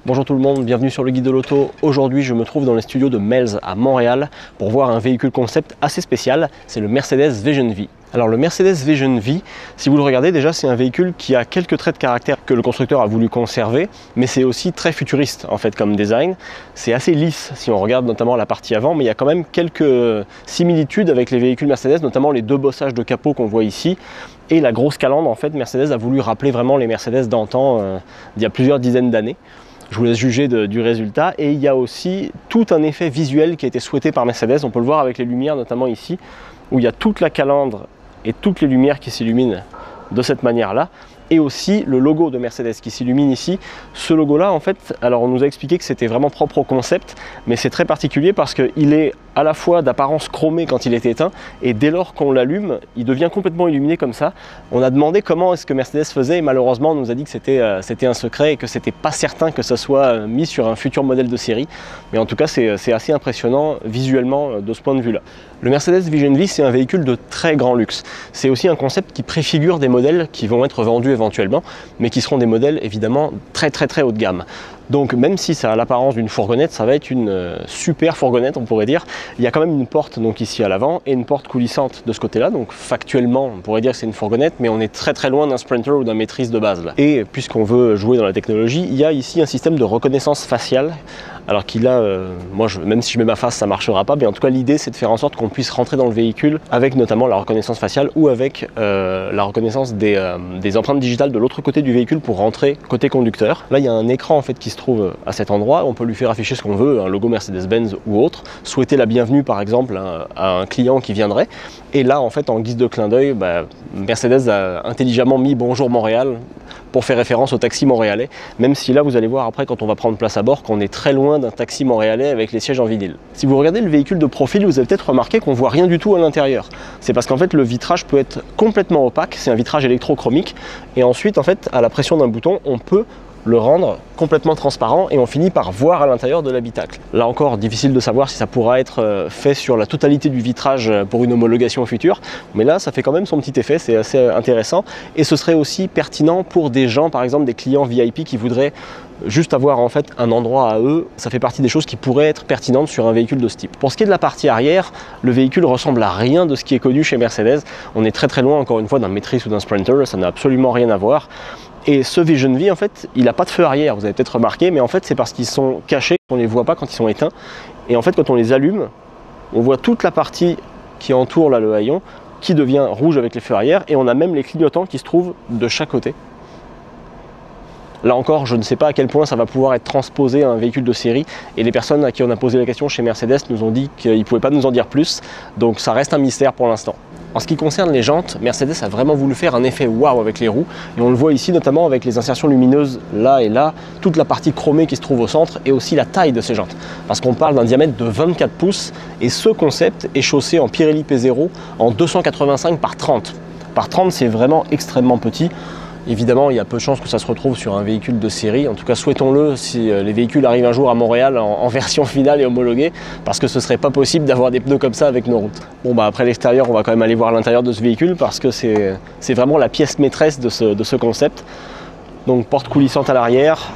Bonjour tout le monde, bienvenue sur le Guide de l'Auto. Aujourd'hui je me trouve dans les studios de Melz à Montréal pour voir un véhicule concept assez spécial, c'est le Mercedes Vision V. Alors le Mercedes Vision V, si vous le regardez déjà, c'est un véhicule qui a quelques traits de caractère que le constructeur a voulu conserver, mais c'est aussi très futuriste en fait comme design. C'est assez lisse si on regarde notamment la partie avant, mais il y a quand même quelques similitudes avec les véhicules Mercedes, notamment les deux bossages de capot qu'on voit ici. Et la grosse calandre, en fait, Mercedes a voulu rappeler vraiment les Mercedes d'antan, d'il y a plusieurs dizaines d'années. Je vous laisse juger du résultat. Et il y a aussi tout un effet visuel qui a été souhaité par Mercedes. On peut le voir avec les lumières, notamment ici, où il y a toute la calandre et toutes les lumières qui s'illuminent de cette manière-là. Et aussi le logo de Mercedes qui s'illumine ici. Ce logo-là, en fait, alors on nous a expliqué que c'était vraiment propre au concept, mais c'est très particulier parce qu'il est à la fois d'apparence chromé quand il est éteint, et dès lors qu'on l'allume, il devient complètement illuminé comme ça. On a demandé comment est-ce que Mercedes faisait, et malheureusement on nous a dit que c'était un secret et que c'était pas certain que ça soit mis sur un futur modèle de série. Mais en tout cas, c'est assez impressionnant visuellement de ce point de vue-là. Le Mercedes Vision V, c'est un véhicule de très grand luxe. C'est aussi un concept qui préfigure des modèles qui vont être vendus éventuellement, mais qui seront des modèles évidemment très haut de gamme. Donc même si ça a l'apparence d'une fourgonnette, ça va être une super fourgonnette, on pourrait dire. Il y a quand même une porte donc ici à l'avant et une porte coulissante de ce côté-là. Donc factuellement, on pourrait dire que c'est une fourgonnette, mais on est très loin d'un Sprinter ou d'un maîtrise de base là. Et puisqu'on veut jouer dans la technologie, il y a ici un système de reconnaissance faciale. Alors qu'il a, même si je mets ma face, ça ne marchera pas, mais en tout cas l'idée c'est de faire en sorte qu'on puisse rentrer dans le véhicule avec notamment la reconnaissance faciale ou avec la reconnaissance des empreintes digitales de l'autre côté du véhicule pour rentrer côté conducteur. Là il y a un écran en fait qui se trouve à cet endroit, on peut lui faire afficher ce qu'on veut, un logo Mercedes-Benz ou autre, souhaiter la bienvenue par exemple à un client qui viendrait. Et là en fait en guise de clin d'œil, Mercedes a intelligemment mis Bonjour Montréal pour faire référence au taxi montréalais, même si là vous allez voir après quand on va prendre place à bord qu'on est très loin d'un taxi montréalais avec les sièges en vinyle. Si vous regardez le véhicule de profil, vous avez peut-être remarqué qu'on voit rien du tout à l'intérieur. C'est parce qu'en fait le vitrage peut être complètement opaque, c'est un vitrage électrochromique, et ensuite en fait à la pression d'un bouton on peut le rendre complètement transparent et on finit par voir à l'intérieur de l'habitacle. Là encore, difficile de savoir si ça pourra être fait sur la totalité du vitrage pour une homologation future, mais là ça fait quand même son petit effet, c'est assez intéressant, et ce serait aussi pertinent pour des gens, par exemple des clients VIP qui voudraient juste avoir en fait un endroit à eux. Ça fait partie des choses qui pourraient être pertinentes sur un véhicule de ce type. Pour ce qui est de la partie arrière, le véhicule ressemble à rien de ce qui est connu chez Mercedes. On est très loin encore une fois d'un maîtrise ou d'un Sprinter, ça n'a absolument rien à voir. Et ce Vision V, en fait, il n'a pas de feu arrière, vous avez peut-être remarqué, mais en fait c'est parce qu'ils sont cachés, on ne les voit pas quand ils sont éteints. Et en fait quand on les allume, on voit toute la partie qui entoure là, le haillon, qui devient rouge avec les feux arrière, et on a même les clignotants qui se trouvent de chaque côté. Là encore, je ne sais pas à quel point ça va pouvoir être transposé à un véhicule de série, et les personnes à qui on a posé la question chez Mercedes nous ont dit qu'ils ne pouvaient pas nous en dire plus, donc ça reste un mystère pour l'instant. En ce qui concerne les jantes, Mercedes a vraiment voulu faire un effet waouh avec les roues, et on le voit ici notamment avec les insertions lumineuses là et là, toute la partie chromée qui se trouve au centre, et aussi la taille de ces jantes, parce qu'on parle d'un diamètre de 24 pouces, et ce concept est chaussé en Pirelli P0 en 285 par 30. Par 30 c'est vraiment extrêmement petit. Évidemment, il y a peu de chances que ça se retrouve sur un véhicule de série. En tout cas, souhaitons-le si les véhicules arrivent un jour à Montréal en version finale et homologuée, parce que ce serait pas possible d'avoir des pneus comme ça avec nos routes. Bon, après l'extérieur, on va quand même aller voir l'intérieur de ce véhicule, parce que c'est vraiment la pièce maîtresse de ce concept. Donc, porte coulissante à l'arrière.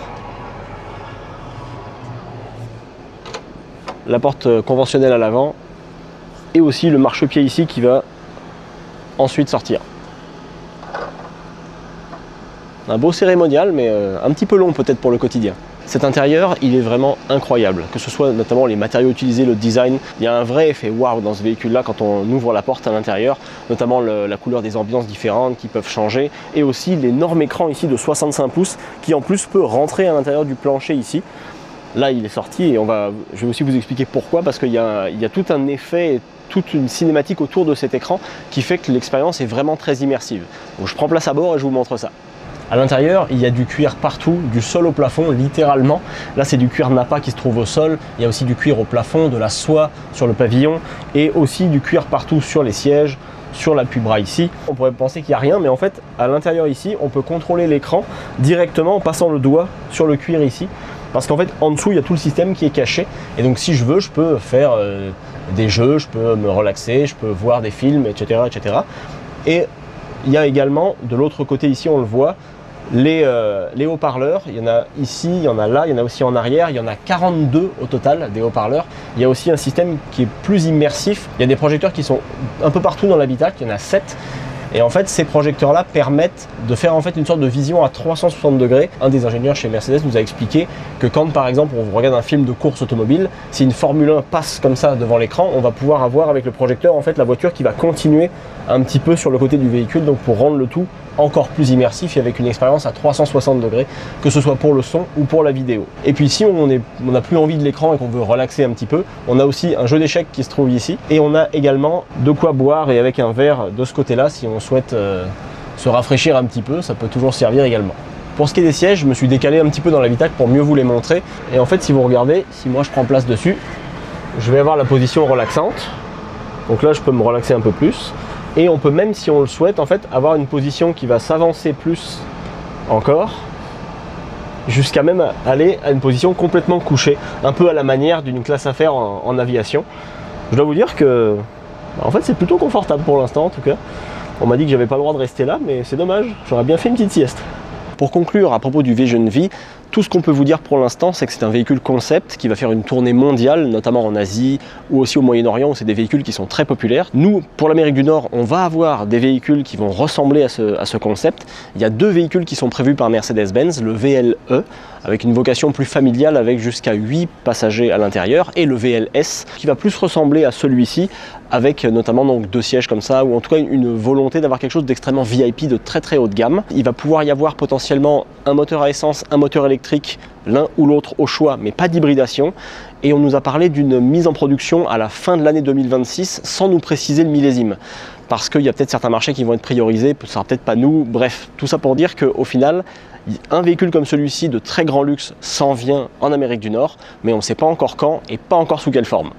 La porte conventionnelle à l'avant. Et aussi le marchepied ici qui va ensuite sortir. Un beau cérémonial, mais un petit peu long peut-être pour le quotidien. Cet intérieur, il est vraiment incroyable, que ce soit notamment les matériaux utilisés, le design. Il y a un vrai effet waouh dans ce véhicule-là quand on ouvre la porte à l'intérieur, notamment la couleur des ambiances différentes qui peuvent changer, et aussi l'énorme écran ici de 65 pouces qui en plus peut rentrer à l'intérieur du plancher ici. Là, il est sorti et je vais aussi vous expliquer pourquoi, parce qu'il y a tout un effet, toute une cinématique autour de cet écran qui fait que l'expérience est vraiment très immersive. Donc je prends place à bord et je vous montre ça. À l'intérieur, il y a du cuir partout, du sol au plafond, littéralement. Là, c'est du cuir Nappa qui se trouve au sol. Il y a aussi du cuir au plafond, de la soie sur le pavillon et aussi du cuir partout sur les sièges, sur l'appui-bras ici. On pourrait penser qu'il n'y a rien, mais en fait, à l'intérieur ici, on peut contrôler l'écran directement en passant le doigt sur le cuir ici. Parce qu'en fait, en dessous, il y a tout le système qui est caché. Et donc, si je veux, je peux faire des jeux, je peux me relaxer, je peux voir des films, etc. etc. Et il y a également, de l'autre côté ici, on le voit, Les haut-parleurs, il y en a ici, il y en a là, il y en a aussi en arrière, il y en a 42 au total des haut-parleurs. Il y a aussi un système qui est plus immersif. Il y a des projecteurs qui sont un peu partout dans l'habitacle, il y en a 7. Et en fait, ces projecteurs-là permettent de faire en fait une sorte de vision à 360 degrés. Un des ingénieurs chez Mercedes nous a expliqué que quand, par exemple, on regarde un film de course automobile, si une Formule 1 passe comme ça devant l'écran, on va pouvoir avoir avec le projecteur en fait la voiture qui va continuer un petit peu sur le côté du véhicule, donc pour rendre le tout encore plus immersif et avec une expérience à 360 degrés, que ce soit pour le son ou pour la vidéo. Et puis si on n'a plus envie de l'écran et qu'on veut relaxer un petit peu, on a aussi un jeu d'échecs qui se trouve ici, et on a également de quoi boire et avec un verre de ce côté-là si on souhaite se rafraîchir un petit peu, ça peut toujours servir également. Pour ce qui est des sièges, je me suis décalé un petit peu dans l'habitacle pour mieux vous les montrer. Et en fait, si vous regardez, si moi je prends place dessus, je vais avoir la position relaxante. Donc là, je peux me relaxer un peu plus. Et on peut même, si on le souhaite, en fait, avoir une position qui va s'avancer plus encore, jusqu'à même aller à une position complètement couchée, un peu à la manière d'une classe affaires en aviation. Je dois vous dire que, en fait, c'est plutôt confortable pour l'instant, en tout cas. On m'a dit que j'avais pas le droit de rester là, mais c'est dommage, j'aurais bien fait une petite sieste. Pour conclure, à propos du Vision V, tout ce qu'on peut vous dire pour l'instant, c'est que c'est un véhicule concept qui va faire une tournée mondiale, notamment en Asie ou aussi au Moyen-Orient, où c'est des véhicules qui sont très populaires. Nous, pour l'Amérique du Nord, on va avoir des véhicules qui vont ressembler à ce concept. Il y a 2 véhicules qui sont prévus par Mercedes-Benz, le VLE, avec une vocation plus familiale avec jusqu'à 8 passagers à l'intérieur, et le VLS, qui va plus ressembler à celui-ci, avec notamment donc 2 sièges comme ça, ou en tout cas une volonté d'avoir quelque chose d'extrêmement VIP, de très très haut de gamme. Il va pouvoir y avoir potentiellement un moteur à essence, un moteur électrique, l'un ou l'autre au choix, mais pas d'hybridation. Et on nous a parlé d'une mise en production à la fin de l'année 2026, sans nous préciser le millésime. Parce qu'il y a peut-être certains marchés qui vont être priorisés, ce sera peut-être pas nous. Bref, tout ça pour dire qu'au final, un véhicule comme celui-ci de très grand luxe s'en vient en Amérique du Nord, mais on ne sait pas encore quand et pas encore sous quelle forme.